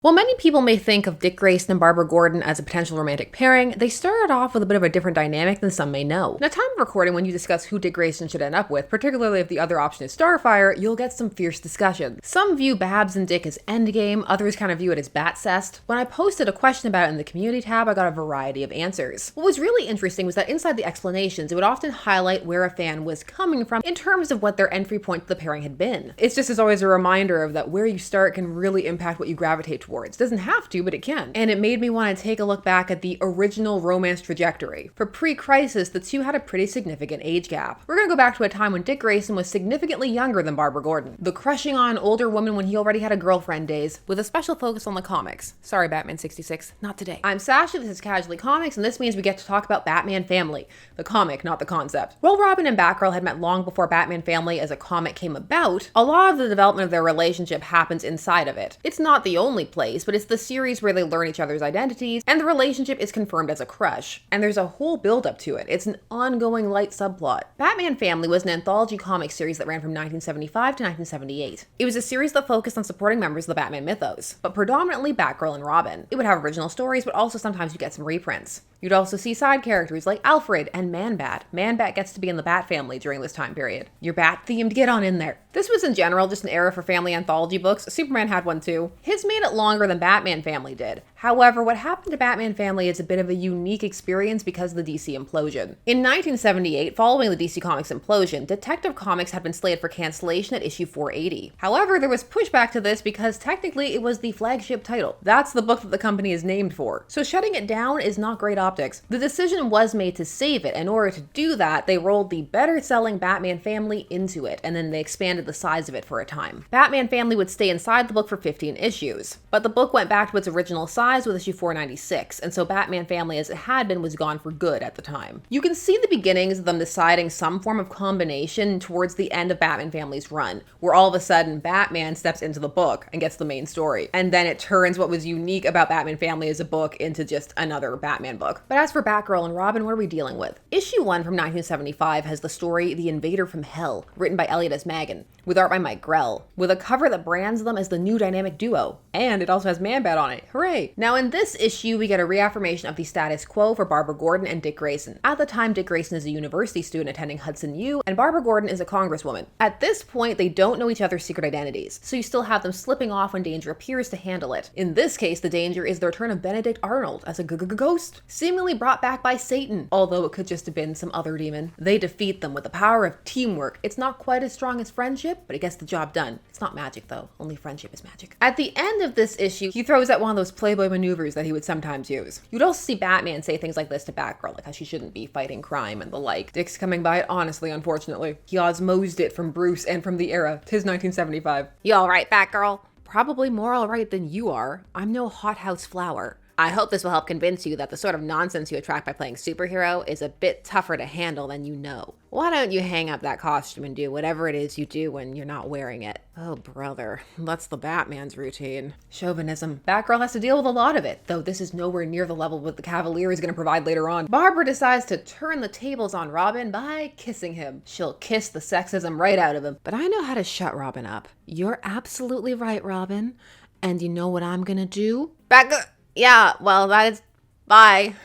While many people may think of Dick Grayson and Barbara Gordon as a potential romantic pairing, they started off with a bit of a different dynamic than some may know. Now, time of recording, when you discuss who Dick Grayson should end up with, particularly if the other option is Starfire, you'll get some fierce discussion. Some view Babs and Dick as endgame, others kind of view it as Batcest. When I posted a question about it in the community tab, I got a variety of answers. What was really interesting was that inside the explanations, it would often highlight where a fan was coming from in terms of what their entry point to the pairing had been. It's just as always a reminder of that where you start can really impact what you gravitate towards. Doesn't have to, but it can. And it made me want to take a look back at the original romance trajectory. For pre-Crisis, the two had a pretty significant age gap. We're gonna go back to a time when Dick Grayson was significantly younger than Barbara Gordon. The crushing on an older woman when he already had a girlfriend days, with a special focus on the comics. Sorry, Batman 66, not today. I'm Sasha, this is Casually Comics, and this means we get to talk about Batman Family, the comic, not the concept. While Robin and Batgirl had met long before Batman Family as a comic came about, a lot of the development of their relationship happens inside of it. It's not the only place, but it's the series where they learn each other's identities, and the relationship is confirmed as a crush. And there's a whole build-up to it. It's an ongoing light subplot. Batman Family was an anthology comic series that ran from 1975 to 1978. It was a series that focused on supporting members of the Batman mythos, but predominantly Batgirl and Robin. It would have original stories, but also sometimes you get some reprints. You'd also see side characters like Alfred and Man-Bat. Man-Bat gets to be in the Bat family during this time period. Your Bat-themed, get on in there. This was in general just an era for family anthology books. Superman had one too. His made it longer than Batman Family did. However, what happened to Batman Family is a bit of a unique experience because of the DC implosion. In 1978, following the DC Comics implosion, Detective Comics had been slated for cancellation at issue 480. However, there was pushback to this because technically it was the flagship title. That's the book that the company is named for. So shutting it down is not great optics. The decision was made to save it. In order to do that, they rolled the better-selling Batman Family into it, and then they expanded the size of it for a time. Batman Family would stay inside the book for 15 issues, but the book went back to its original size with issue 496, and so Batman Family as it had been was gone for good at the time. You can see the beginnings of them deciding some form of combination towards the end of Batman Family's run, where all of a sudden Batman steps into the book and gets the main story, and then it turns what was unique about Batman Family as a book into just another Batman book. But as for Batgirl and Robin, what are we dealing with? Issue 1 from 1975 has the story The Invader from Hell, written by Elliot S. Maggin, with art by Mike Grell, with a cover that brands them as the new dynamic duo, and it also has Man-Bat on it. Hooray! Now in this issue, we get a reaffirmation of the status quo for Barbara Gordon and Dick Grayson. At the time, Dick Grayson is a university student attending Hudson U, and Barbara Gordon is a congresswoman. At this point, they don't know each other's secret identities, so you still have them slipping off when danger appears to handle it. In this case, the danger is the return of Benedict Arnold as a ghost, seemingly brought back by Satan, although it could just have been some other demon. They defeat them with the power of teamwork. It's not quite as strong as friendship, but it gets the job done. It's not magic though, only friendship is magic. At the end of this issue, he throws out one of those Playboy maneuvers that he would sometimes use. You'd also see Batman say things like this to Batgirl, like how she shouldn't be fighting crime and the like. Dick's coming by it honestly, unfortunately. He osmosed it from Bruce and from the era. 'Tis 1975. You alright, Batgirl? Probably more alright than you are. I'm no hothouse flower. I hope this will help convince you that the sort of nonsense you attract by playing superhero is a bit tougher to handle than you know. Why don't you hang up that costume and do whatever it is you do when you're not wearing it? Oh, brother. That's the Batman's routine. Chauvinism. Batgirl has to deal with a lot of it, though this is nowhere near the level what the Cavalier is going to provide later on. Barbara decides to turn the tables on Robin by kissing him. She'll kiss the sexism right out of him. But I know how to shut Robin up. You're absolutely right, Robin. And you know what I'm gonna do? Yeah, well, that is... Bye.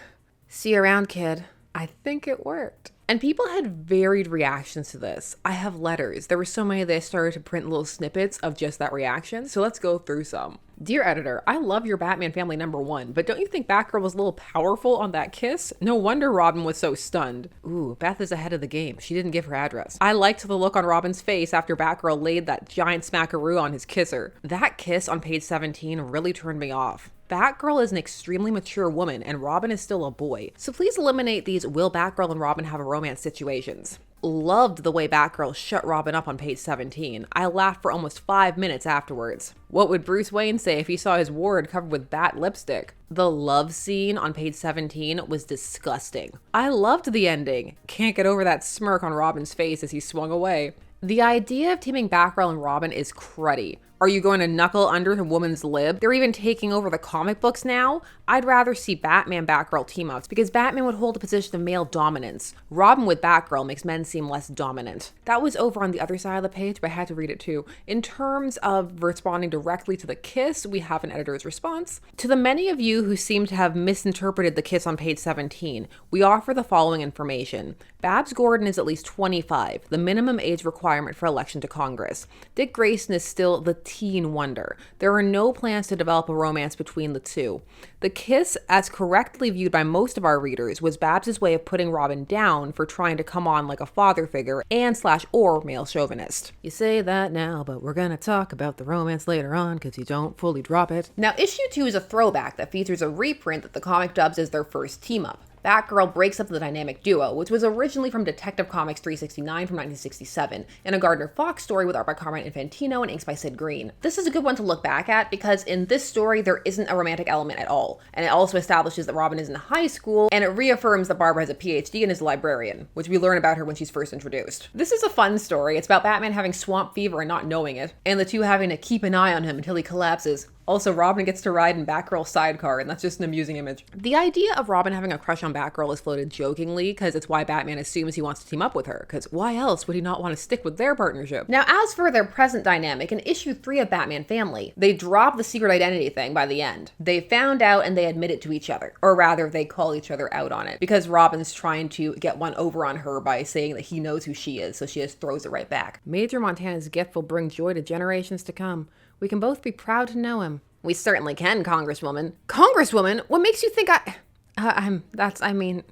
See you around, kid. I think it worked. And people had varied reactions to this. I have letters. There were so many that I started to print little snippets of just that reaction. So let's go through some. Dear editor, I love your Batman Family #1, but don't you think Batgirl was a little powerful on that kiss? No wonder Robin was so stunned. Ooh, Beth is ahead of the game. She didn't give her address. I liked the look on Robin's face after Batgirl laid that giant smackaroo on his kisser. That kiss on page 17 really turned me off. Batgirl is an extremely mature woman and Robin is still a boy. So please eliminate these will Batgirl and Robin have a romance situations. Loved the way Batgirl shut Robin up on page 17. I laughed for almost 5 minutes afterwards. What would Bruce Wayne say if he saw his ward covered with bat lipstick? The love scene on page 17 was disgusting. I loved the ending. Can't get over that smirk on Robin's face as he swung away. The idea of teaming Batgirl and Robin is cruddy. Are you going to knuckle under the woman's lib? They're even taking over the comic books now. I'd rather see Batman Batgirl team ups because Batman would hold a position of male dominance. Robin with Batgirl makes men seem less dominant. That was over on the other side of the page, but I had to read it too. In terms of responding directly to the kiss, we have an editor's response. To the many of you who seem to have misinterpreted the kiss on page 17, we offer the following information. Babs Gordon is at least 25, the minimum age requirement for election to Congress. Dick Grayson is still the teen wonder. There are no plans to develop a romance between the two. The kiss, as correctly viewed by most of our readers, was Babs' way of putting Robin down for trying to come on like a father figure and/or male chauvinist. You say that now, but we're gonna talk about the romance later on because you don't fully drop it. Now, issue 2 is a throwback that features a reprint that the comic dubs as their first team-up. Batgirl breaks up the dynamic duo, which was originally from Detective Comics 369 from 1967, in a Gardner-Fox story with art by Carmine Infantino and inks by Sid Green. This is a good one to look back at because in this story there isn't a romantic element at all, and it also establishes that Robin is in high school, and it reaffirms that Barbara has a PhD and is a librarian, which we learn about her when she's first introduced. This is a fun story. It's about Batman having swamp fever and not knowing it, and the two having to keep an eye on him until he collapses. Also, Robin gets to ride in Batgirl's sidecar, and that's just an amusing image. The idea of Robin having a crush on Batgirl is floated jokingly, because it's why Batman assumes he wants to team up with her, because why else would he not want to stick with their partnership? Now, as for their present dynamic, in issue 3 of Batman Family, they drop the secret identity thing by the end. They found out and they admit it to each other, or rather, they call each other out on it, because Robin's trying to get one over on her by saying that he knows who she is, so she just throws it right back. Major Montana's gift will bring joy to generations to come. We can both be proud to know him. We certainly can, Congresswoman. Congresswoman? What makes you think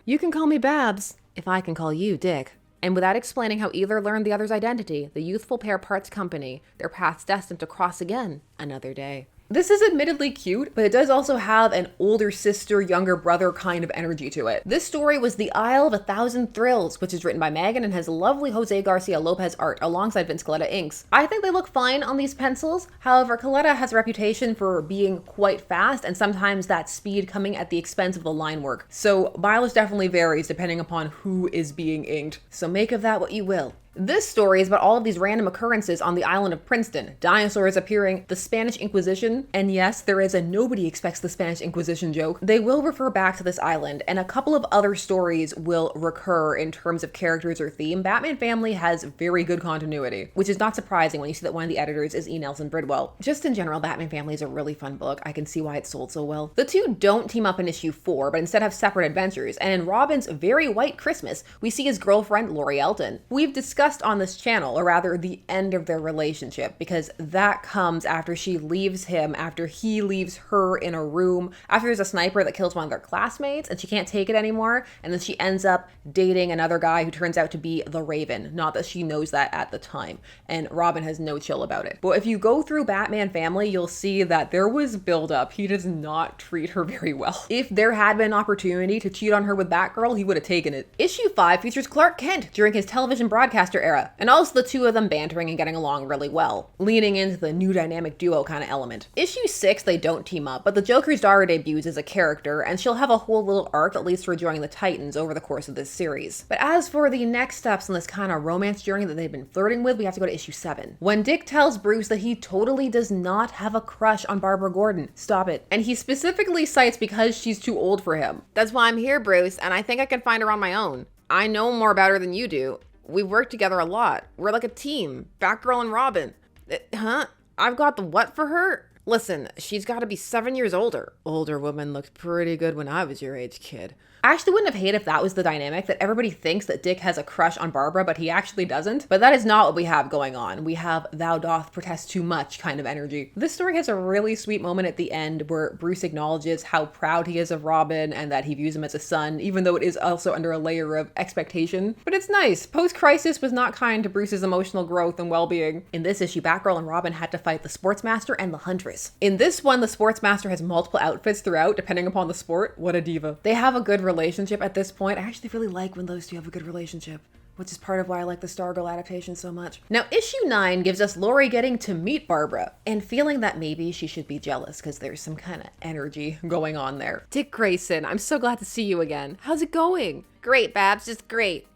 you can call me Babs, if I can call you Dick. And without explaining how either learned the other's identity, the youthful pair parts company, their paths destined to cross again another day. This is admittedly cute, but it does also have an older sister, younger brother kind of energy to it. This story was The Isle of a Thousand Thrills, which is written by Megan and has lovely Jose Garcia Lopez art alongside Vince Coletta inks. I think they look fine on these pencils. However, Coletta has a reputation for being quite fast and sometimes that speed coming at the expense of the line work. So mileage definitely varies depending upon who is being inked. So make of that what you will. This story is about all of these random occurrences on the island of Princeton, dinosaurs appearing, the Spanish Inquisition, and yes, there is a nobody expects the Spanish Inquisition joke. They will refer back to this island, and a couple of other stories will recur in terms of characters or theme. Batman Family has very good continuity, which is not surprising when you see that one of the editors is E. Nelson Bridwell. Just in general, Batman Family is a really fun book. I can see why it sold so well. The two don't team up in issue 4, but instead have separate adventures, and in Robin's Very White Christmas, we see his girlfriend, Lori Elton. We've discussed on this channel, or rather the end of their relationship, because that comes after she leaves him, after he leaves her in a room, after there's a sniper that kills one of their classmates and she can't take it anymore, and then she ends up dating another guy who turns out to be the Raven. Not that she knows that at the time, and Robin has no chill about it. But if you go through Batman Family, you'll see that there was buildup. He does not treat her very well. If there had been an opportunity to cheat on her with Batgirl, he would have taken it. Issue 5 features Clark Kent during his television broadcaster era, and also the two of them bantering and getting along really well, leaning into the new dynamic duo kind of element. Issue 6, they don't team up, but the Joker's daughter debuts as a character, and she'll have a whole little arc that leads to her joining the Titans over the course of this series. But as for the next steps in this kind of romance journey that they've been flirting with, we have to go to issue 7. When Dick tells Bruce that he totally does not have a crush on Barbara Gordon. Stop it. And he specifically cites because she's too old for him. That's why I'm here, Bruce, and I think I can find her on my own. I know more about her than you do. We've worked together a lot. We're like a team. Batgirl and Robin. Huh? I've got the what for her? Listen, she's got to be 7 years older. Older woman looked pretty good when I was your age, kid. I actually wouldn't have hated if that was the dynamic, that everybody thinks that Dick has a crush on Barbara, but he actually doesn't. But that is not what we have going on. We have thou doth protest too much kind of energy. This story has a really sweet moment at the end where Bruce acknowledges how proud he is of Robin and that he views him as a son, even though it is also under a layer of expectation. But it's nice. Post-crisis was not kind to Bruce's emotional growth and well-being. In this issue, Batgirl and Robin had to fight the Sportsmaster and the Huntress. In this one, the Sportsmaster has multiple outfits throughout, depending upon the sport. What a diva. They have a good relationship at this point. I actually really like when those two have a good relationship, which is part of why I like the Stargirl adaptation so much. Now, issue 9 gives us Lori getting to meet Barbara and feeling that maybe she should be jealous because there's some kind of energy going on there. Dick Grayson, I'm so glad to see you again. How's it going? Great, Babs, just great.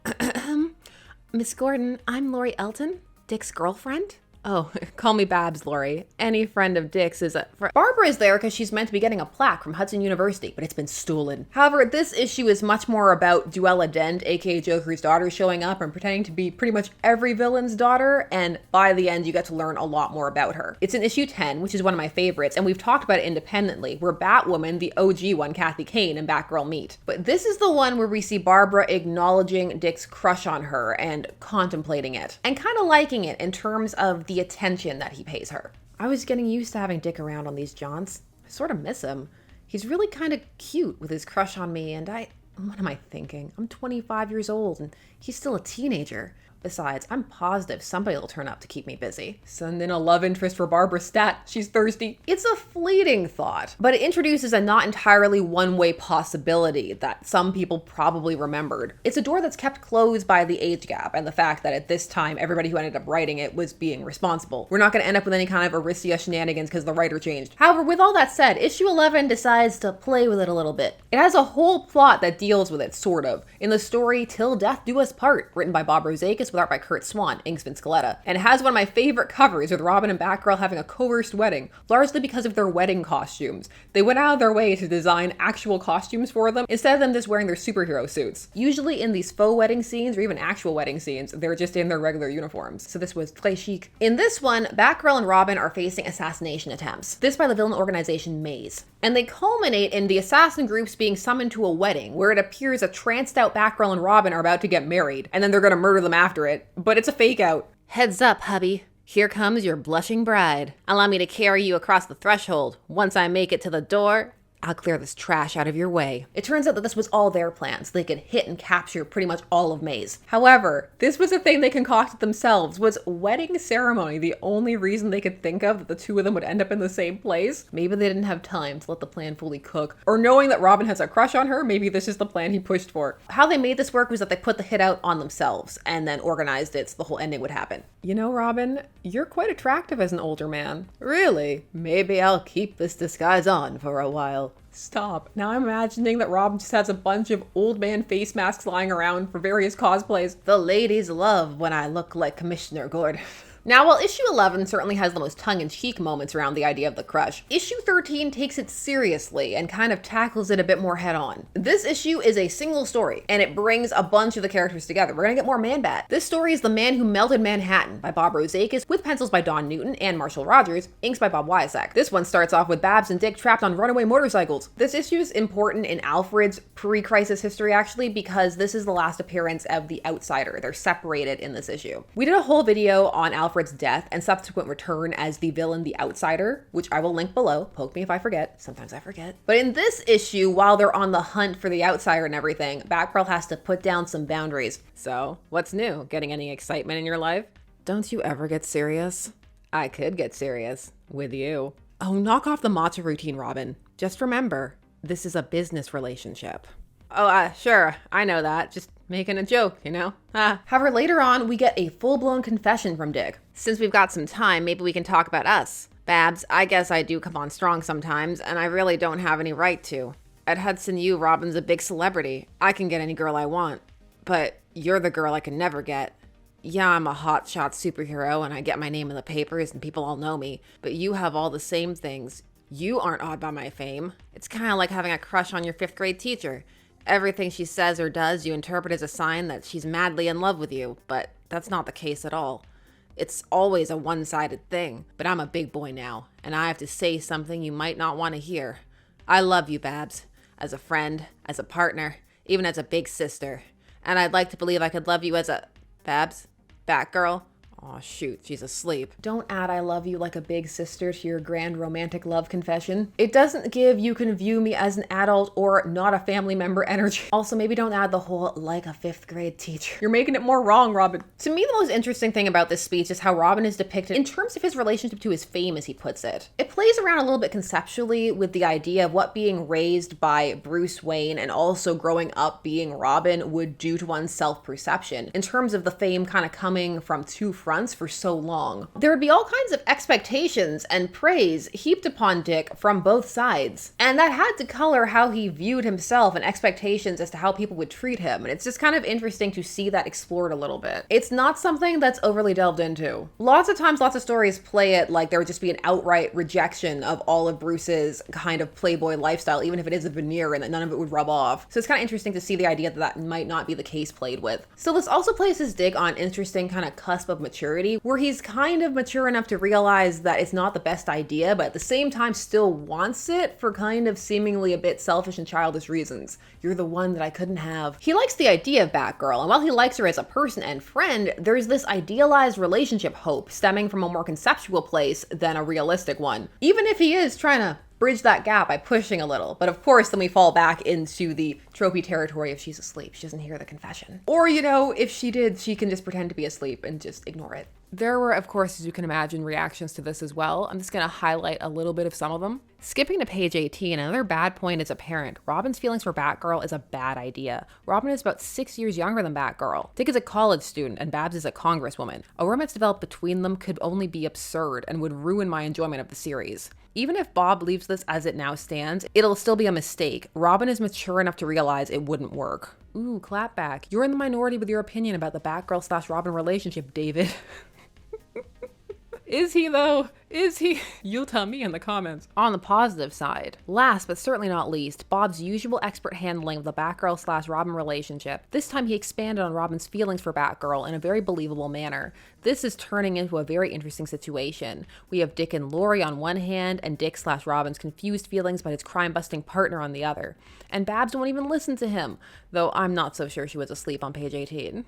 Miss Gordon, I'm Lori Elton, Dick's girlfriend. Oh, call me Babs, Lori. Any friend of Dick's is a friend. Barbara is there because she's meant to be getting a plaque from Hudson University, but it's been stolen. However, this issue is much more about Duella Dent, aka Joker's daughter, showing up and pretending to be pretty much every villain's daughter, and by the end you get to learn a lot more about her. It's in issue 10, which is one of my favorites, and we've talked about it independently, where Batwoman, the OG one, Kathy Kane, and Batgirl meet. But this is the one where we see Barbara acknowledging Dick's crush on her and contemplating it, and kind of liking it in terms of the attention that he pays her. I was getting used to having Dick around on these jaunts. I sort of miss him. He's really kind of cute with his crush on me, and what am I thinking? I'm 25 years old and he's still a teenager. Besides, I'm positive somebody will turn up to keep me busy. Send in a love interest for Barbara Stat. She's thirsty. It's a fleeting thought, but it introduces a not entirely one-way possibility that some people probably remembered. It's a door that's kept closed by the age gap and the fact that at this time, everybody who ended up writing it was being responsible. We're not going to end up with any kind of Aristia shenanigans because the writer changed. However, with all that said, issue 11 decides to play with it a little bit. It has a whole plot that deals with it, sort of. In the story, Till Death Do Us Part, written by Bob Rozakis, with art by Kurt Swan, inks Vince Scaletta, and it has one of my favorite covers with Robin and Batgirl having a coerced wedding, largely because of their wedding costumes. They went out of their way to design actual costumes for them, instead of them just wearing their superhero suits. Usually in these faux wedding scenes, or even actual wedding scenes, they're just in their regular uniforms. So this was très chic. In this one, Batgirl and Robin are facing assassination attempts. This by the villain organization Maze. And they culminate in the assassin groups being summoned to a wedding, where it appears a tranced out Batgirl and Robin are about to get married, and then they're gonna murder them after it. But it's a fake out. Heads up, hubby. Here comes your blushing bride. Allow me to carry you across the threshold. Once I make it to the door, I'll clear this trash out of your way. It turns out that this was all their plans. They could hit and capture pretty much all of Maze. However, this was a thing they concocted themselves. Was wedding ceremony the only reason they could think of that the two of them would end up in the same place? Maybe they didn't have time to let the plan fully cook. Or knowing that Robin has a crush on her, maybe this is the plan he pushed for. How they made this work was that they put the hit out on themselves and then organized it so the whole ending would happen. You know, Robin, you're quite attractive as an older man. Really? Maybe I'll keep this disguise on for a while. Stop. Now I'm imagining that Robin just has a bunch of old man face masks lying around for various cosplays. The ladies love when I look like Commissioner Gordon. Now, while issue 11 certainly has the most tongue-in-cheek moments around the idea of the crush, issue 13 takes it seriously and kind of tackles it a bit more head-on. This issue is a single story, and it brings a bunch of the characters together. We're gonna get more Man-Bat. This story is The Man Who Melted Manhattan by Bob Rozakis, with pencils by Don Newton and Marshall Rogers, inks by Bob Wysack. This one starts off with Babs and Dick trapped on runaway motorcycles. This issue is important in Alfred's pre-crisis history, actually, because this is the last appearance of the Outsider. They're separated in this issue. We did a whole video on Alfred's death and subsequent return as the villain, the Outsider, which I will link below. Poke me if I forget. Sometimes I forget. But in this issue, while they're on the hunt for the Outsider and everything, Batgirl has to put down some boundaries. So, what's new? Getting any excitement in your life? Don't you ever get serious? I could get serious. With you. Oh, knock off the matcha routine, Robin. Just remember, this is a business relationship. Oh, sure. I know that. Just making a joke, you know? However, later on, we get a full-blown confession from Dick. Since we've got some time, maybe we can talk about us. Babs, I guess I do come on strong sometimes, and I really don't have any right to. At Hudson U, Robin's a big celebrity. I can get any girl I want. But you're the girl I can never get. Yeah, I'm a hotshot superhero, and I get my name in the papers, and people all know me. But you have all the same things. You aren't awed by my fame. It's kind of like having a crush on your 5th grade teacher. Everything she says or does, you interpret as a sign that she's madly in love with you, but that's not the case at all. It's always a one-sided thing, but I'm a big boy now, and I have to say something you might not want to hear. I love you, Babs, as a friend, as a partner, even as a big sister. And I'd like to believe I could love you as a... Babs? Batgirl? Aw, shoot, she's asleep. Don't add I love you like a big sister to your grand romantic love confession. It doesn't give you can view me as an adult or not a family member energy. Also, maybe don't add the whole like a 5th grade teacher. You're making it more wrong, Robin. To me, the most interesting thing about this speech is how Robin is depicted in terms of his relationship to his fame, as he puts it. It plays around a little bit conceptually with the idea of what being raised by Bruce Wayne and also growing up being Robin would do to one's self-perception in terms of the fame kind of coming from two friends fronts for so long. There would be all kinds of expectations and praise heaped upon Dick from both sides. And that had to color how he viewed himself and expectations as to how people would treat him. And it's just kind of interesting to see that explored a little bit. It's not something that's overly delved into. Lots of times, lots of stories play it like there would just be an outright rejection of all of Bruce's kind of playboy lifestyle, even if it is a veneer and that none of it would rub off. So it's kind of interesting to see the idea that that might not be the case played with. So this also places Dick on an interesting kind of cusp of maturity, where he's kind of mature enough to realize that it's not the best idea, but at the same time still wants it for kind of seemingly a bit selfish and childish reasons. You're the one that I couldn't have. He likes the idea of Batgirl, and while he likes her as a person and friend, there's this idealized relationship hope stemming from a more conceptual place than a realistic one. Even if he is trying to bridge that gap by pushing a little. But of course, then we fall back into the tropey territory of she's asleep. She doesn't hear the confession. Or, you know, if she did, she can just pretend to be asleep and just ignore it. There were, of course, as you can imagine, reactions to this as well. I'm just going to highlight a little bit of some of them. Skipping to page 18, another bad point is apparent. Robin's feelings for Batgirl is a bad idea. Robin is about 6 years younger than Batgirl. Dick is a college student and Babs is a congresswoman. A romance developed between them could only be absurd and would ruin my enjoyment of the series. Even if Bob leaves this as it now stands, it'll still be a mistake. Robin is mature enough to realize it wouldn't work. Ooh, clap back. You're in the minority with your opinion about the Batgirl/Robin relationship, David. Is he though? Is he? You'll tell me in the comments. On the positive side, last but certainly not least, Bob's usual expert handling of the Batgirl/Robin relationship. This time he expanded on Robin's feelings for Batgirl in a very believable manner. This is turning into a very interesting situation. We have Dick and Laurie on one hand, and Dick/Robin's confused feelings about his crime-busting partner on the other. And Babs won't even listen to him, though I'm not so sure she was asleep on page 18.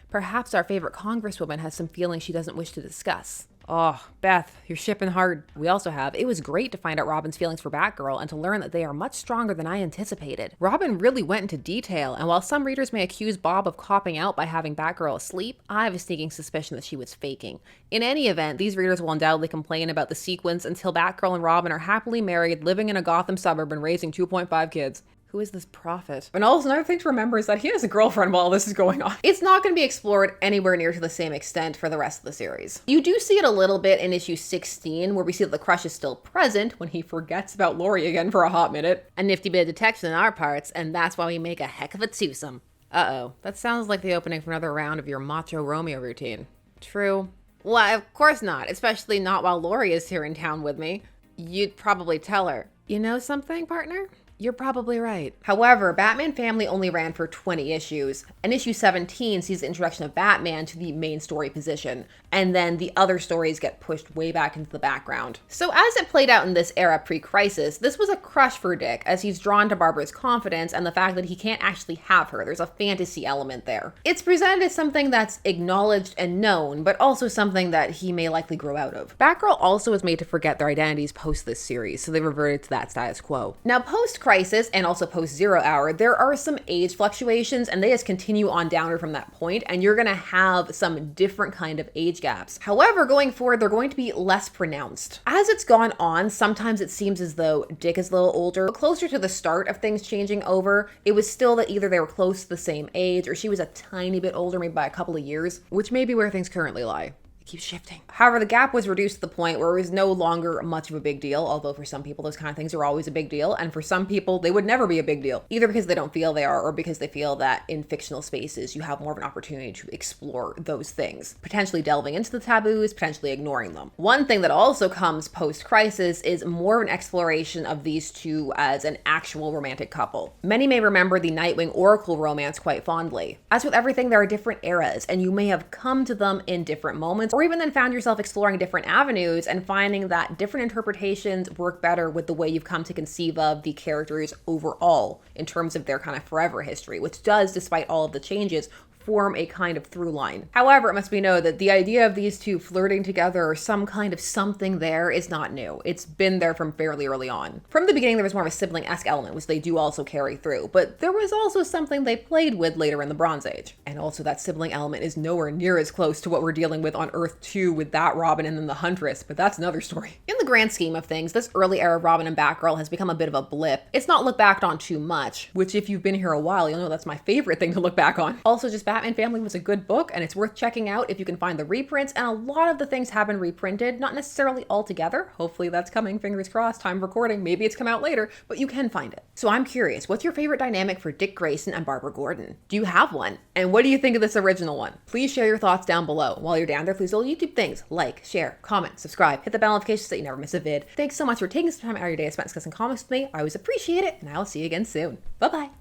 Perhaps our favorite congresswoman has some feelings she doesn't wish to discuss. Oh, Beth, you're shipping hard. We also have, it was great to find out Robin's feelings for Batgirl and to learn that they are much stronger than I anticipated. Robin really went into detail, and while some readers may accuse Bob of copping out by having Batgirl asleep, I have a sneaking suspicion that she was faking. In any event, these readers will undoubtedly complain about the sequence until Batgirl and Robin are happily married, living in a Gotham suburb and raising 2.5 kids. Who is this prophet? And also another thing to remember is that he has a girlfriend while this is going on. It's not going to be explored anywhere near to the same extent for the rest of the series. You do see it a little bit in issue 16, where we see that the crush is still present when he forgets about Laurie again for a hot minute. A nifty bit of detection on our parts, and that's why we make a heck of a twosome. Uh-oh, that sounds like the opening for another round of your Macho Romeo routine. True. Well, of course not, especially not while Laurie is here in town with me. You'd probably tell her, you know something, partner? You're probably right. However, Batman Family only ran for 20 issues, and issue 17 sees the introduction of Batman to the main story position, and then the other stories get pushed way back into the background. So as it played out in this era pre-crisis, this was a crush for Dick, as he's drawn to Barbara's confidence and the fact that he can't actually have her. There's a fantasy element there. It's presented as something that's acknowledged and known, but also something that he may likely grow out of. Batgirl also was made to forget their identities post this series, so they reverted to that status quo. Now, post-crisis and also post Zero Hour, there are some age fluctuations, and they just continue on downward from that point, and you're gonna have some different kind of age gaps. However, going forward, they're going to be less pronounced. As it's gone on, sometimes it seems as though Dick is a little older. Closer to the start of things changing over, it was still that either they were close to the same age, or she was a tiny bit older, maybe by a couple of years, which may be where things currently lie. Keeps shifting. However, the gap was reduced to the point where it was no longer much of a big deal, although for some people those kind of things are always a big deal, and for some people they would never be a big deal, either because they don't feel they are or because they feel that in fictional spaces you have more of an opportunity to explore those things, potentially delving into the taboos, potentially ignoring them. One thing that also comes post-crisis is more of an exploration of these two as an actual romantic couple. Many may remember the Nightwing Oracle romance quite fondly. As with everything, there are different eras, and you may have come to them in different moments, or even then found yourself exploring different avenues and finding that different interpretations work better with the way you've come to conceive of the characters overall in terms of their kind of forever history, which does, despite all of the changes, form a kind of through line. However, it must be noted that the idea of these two flirting together or some kind of something there is not new. It's been there from fairly early on. From the beginning, there was more of a sibling-esque element, which they do also carry through, but there was also something they played with later in the Bronze Age. And also that sibling element is nowhere near as close to what we're dealing with on Earth 2 with that Robin and then the Huntress, but that's another story. In the grand scheme of things, this early era Robin and Batgirl has become a bit of a blip. It's not looked back on too much, which if you've been here a while, you'll know that's my favorite thing to look back on. Also, just Batman Family was a good book, and it's worth checking out if you can find the reprints, and a lot of the things have been reprinted, not necessarily all together. Hopefully that's coming, fingers crossed, time of recording, maybe it's come out later, but you can find it. So I'm curious, what's your favorite dynamic for Dick Grayson and Barbara Gordon? Do you have one? And what do you think of this original one? Please share your thoughts down below. While you're down there, please do all YouTube things, like, share, comment, subscribe, hit the bell notification so that you never miss a vid. Thanks so much for taking some time out of your day to spend discussing comics with me. I always appreciate it, and I will see you again soon. Bye-bye.